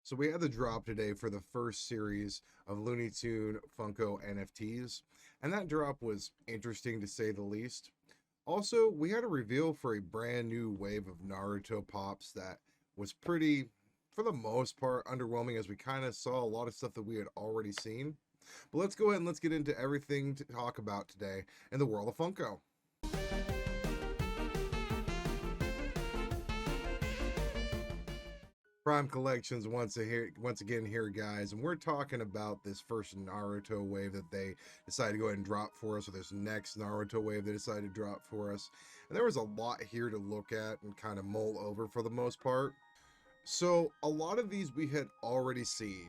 So we had the drop today for the first series of Looney Tune Funko NFTs, and that drop was interesting to say the least. Also, we had a reveal for a brand new wave of Naruto pops that was pretty, for the most part, underwhelming as we kind of saw a lot of stuff that we had already seen. But let's go ahead and let's get into everything to talk about today in the world of Funko. Prime Collections once again here, guys, and we're talking about this first Naruto wave that they decided to go ahead and drop for us, or this next Naruto wave they decided to drop for us. And there was a lot here to look at and kind of mull over for the most part. So a lot of these we had already seen.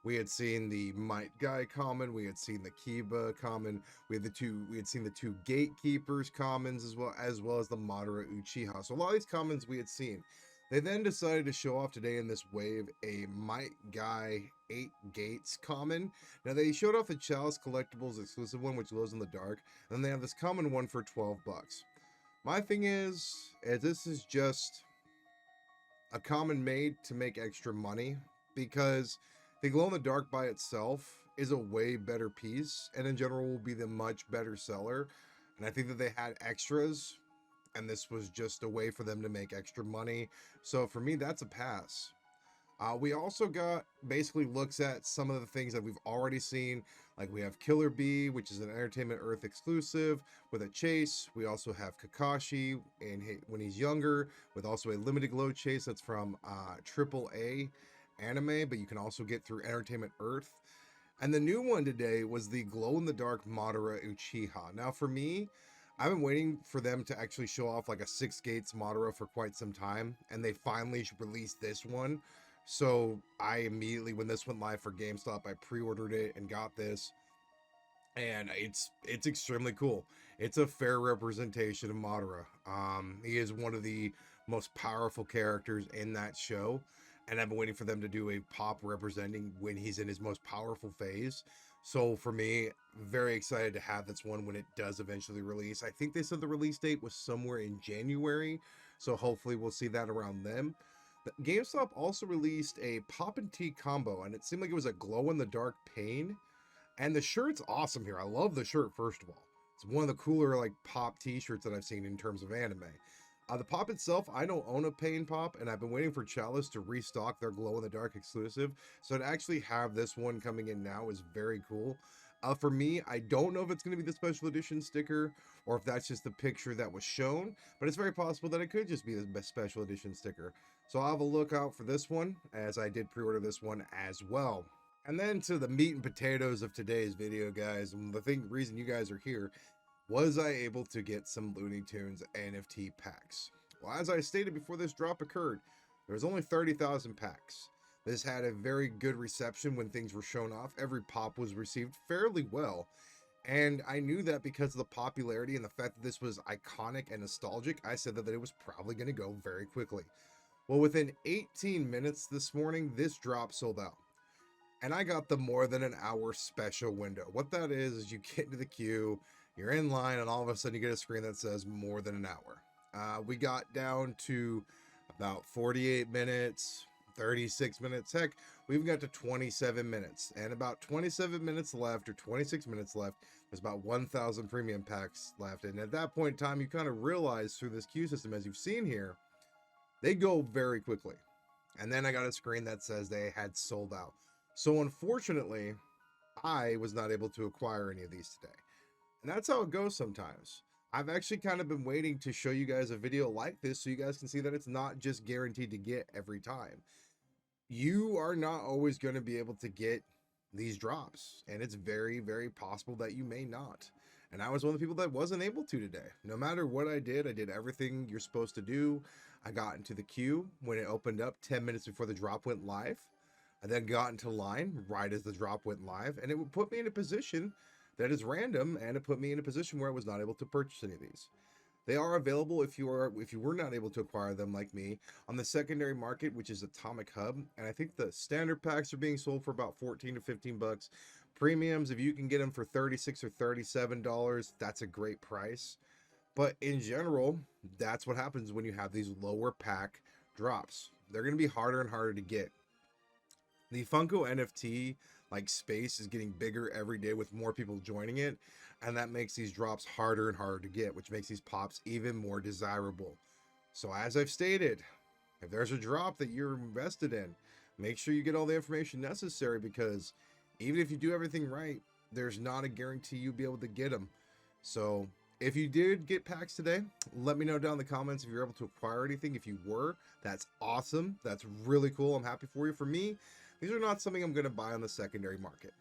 We had seen the Might Guy common, we had seen the Kiba common, we had seen the two Gatekeepers commons as well as the Madara Uchiha. So a lot of these commons we had seen. They then decided to show off today in this wave a Might Guy 8 Gates common. Now they showed off the Chalice Collectibles exclusive one, which glows in the dark, and then they have this common one for 12 bucks. My thing is this is just a common made to make extra money, because the glow in the dark by itself is a way better piece and in general will be the much better seller. And I think that they had extras and this was just a way for them to make extra money. So for me, that's a pass. We also got basically looks at some of the things that we've already seen. Like we have Killer Bee, which is an Entertainment Earth exclusive with a chase. We also have Kakashi when he's younger, with also a limited glow chase that's from AAA anime, but you can also get through Entertainment Earth. And the new one today was the glow in the dark Madara Uchiha. Now for me, I've been waiting for them to actually show off like a Six Gates Madara for quite some time, and they finally released this one. So I immediately, when this went live for GameStop, I pre-ordered it and got this, and it's extremely cool. It's a fair representation of Madara. He is one of the most powerful characters in that show, and I've been waiting for them to do a pop representing when he's in his most powerful phase. So for me, very excited to have this one when it does eventually release. I think they said the release date was somewhere in January, so hopefully we'll see that around then. GameStop also released a Pop and Tea combo, and it seemed like it was a glow in the dark Pain. And the shirt's awesome here. I love the shirt, first of all. It's one of the cooler like pop t-shirts that I've seen in terms of anime. The pop itself, I don't own a Pain pop, and I've been waiting for Chalice to restock their glow in the dark exclusive. So to actually have this one coming in now is very cool. For me, I don't know if it's going to be the special edition sticker or if that's just the picture that was shown, but it's very possible that it could just be the special edition sticker. So I'll have a look out for this one, as I did pre-order this one as well. And then to the meat and potatoes of today's video, guys, and the reason you guys are here, was I able to get some Looney Tunes NFT packs? Well, as I stated before this drop occurred, there was only 30,000 packs. This had a very good reception when things were shown off. Every pop was received fairly well. And I knew that because of the popularity and the fact that this was iconic and nostalgic, I said that it was probably going to go very quickly. Well, within 18 minutes this morning, this drop sold out. And I got the more than an hour special window. What that is you get into the queue, you're in line, and all of a sudden you get a screen that says more than an hour. We got down to about 48 minutes, 36 minutes. Heck, we even got to 27 minutes. And about 27 minutes left, or 26 minutes left, there's about 1,000 premium packs left. And at that point in time, you kind of realize through this queue system, as you've seen here, they go very quickly. And then I got a screen that says they had sold out. So unfortunately, I was not able to acquire any of these today. And that's how it goes sometimes. I've actually kind of been waiting to show you guys a video like this so you guys can see that it's not just guaranteed to get every time. You are not always going to be able to get these drops, and it's very, very possible that you may not. And I was one of the people that wasn't able to today. No matter what I did everything you're supposed to do. I got into the queue when it opened up 10 minutes before the drop went live. I then got into line right as the drop went live, and it would put me in a position that is random, and it put me in a position where I was not able to purchase any of these. They are available if you were not able to acquire them like me on the secondary market, which is Atomic Hub, and I think the standard packs are being sold for about 14 to 15 bucks. Premiums, if you can get them for $36 or $37, that's a great price. But in general, that's what happens when you have these lower pack drops. They're going to be harder and harder to get. The Funko NFT like space is getting bigger every day with more people joining it, and that makes these drops harder and harder to get, which makes these pops even more desirable. So as I've stated, if there's a drop that you're invested in, make sure you get all the information necessary, because even if you do everything right, there's not a guarantee you'll be able to get them. So if you did get packs today, let me know down in the comments if you're able to acquire anything. If you were, that's awesome. That's really cool. I'm happy for you. For me, these are not something I'm going to buy on the secondary market.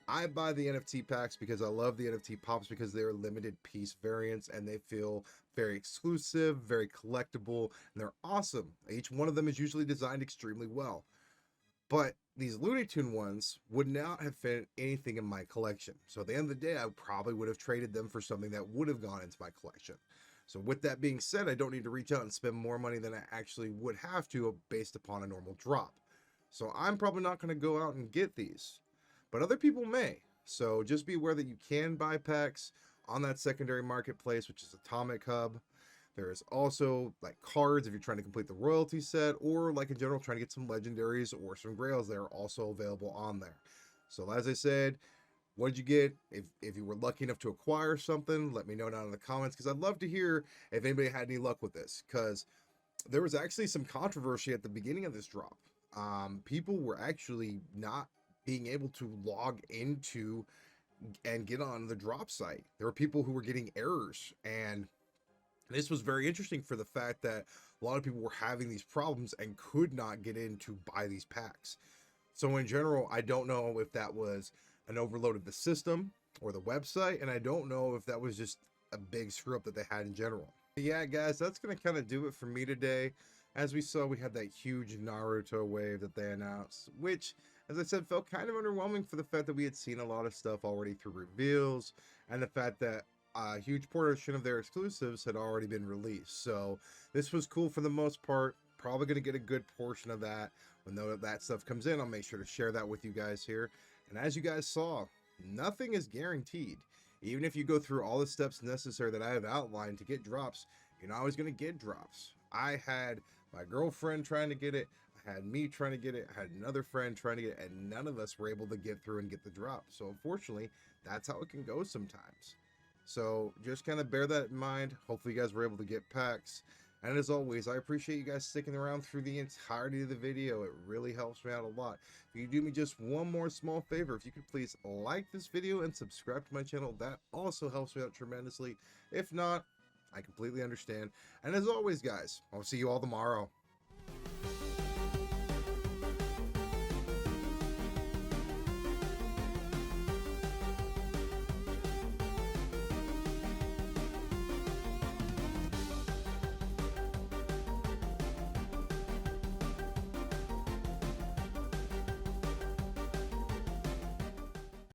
I buy the NFT packs because I love the NFT pops, because they're limited piece variants and they feel very exclusive, very collectible, and they're awesome. Each one of them is usually designed extremely well. But these Looney Tune ones would not have fit anything in my collection. So at the end of the day, I probably would have traded them for something that would have gone into my collection. So with that being said, I don't need to reach out and spend more money than I actually would have to based upon a normal drop. So I'm probably not going to go out and get these, but other people may. So just be aware that you can buy packs on that secondary marketplace, which is Atomic Hub. There's also like cards if you're trying to complete the royalty set, or like in general trying to get some legendaries or some grails that are also available on there. So as I said, what did you get? If you were lucky enough to acquire something, let me know down in the comments, because I'd love to hear if anybody had any luck with this, because there was actually some controversy at the beginning of this drop. People were actually not being able to log into and get on the drop site. There were people who were getting errors, and this was very interesting for the fact that a lot of people were having these problems and could not get in to buy these packs. So in general, I don't know if that was an overload of the system or the website, and I don't know if that was just a big screw up that they had in general. But yeah, guys, that's going to kind of do it for me today. As we saw, we had that huge Naruto wave that they announced, which, as I said, felt kind of underwhelming for the fact that we had seen a lot of stuff already through reveals, and the fact that a huge portion of their exclusives had already been released. So this was cool for the most part. Probably going to get a good portion of that. When that stuff comes in, I'll make sure to share that with you guys here. And as you guys saw, nothing is guaranteed. Even if you go through all the steps necessary that I have outlined to get drops, you're not always going to get drops. I had my girlfriend trying to get it. I had me trying to get it. I had another friend trying to get it, and none of us were able to get through and get the drop. So unfortunately, that's how it can go sometimes. So just kind of bear that in mind. Hopefully you guys were able to get packs. And as always, I appreciate you guys sticking around through the entirety of the video. It really helps me out a lot. If you do me just one more small favor, if you could please like this video and subscribe to my channel, that also helps me out tremendously. If not, I completely understand. And as always, guys, I'll see you all tomorrow.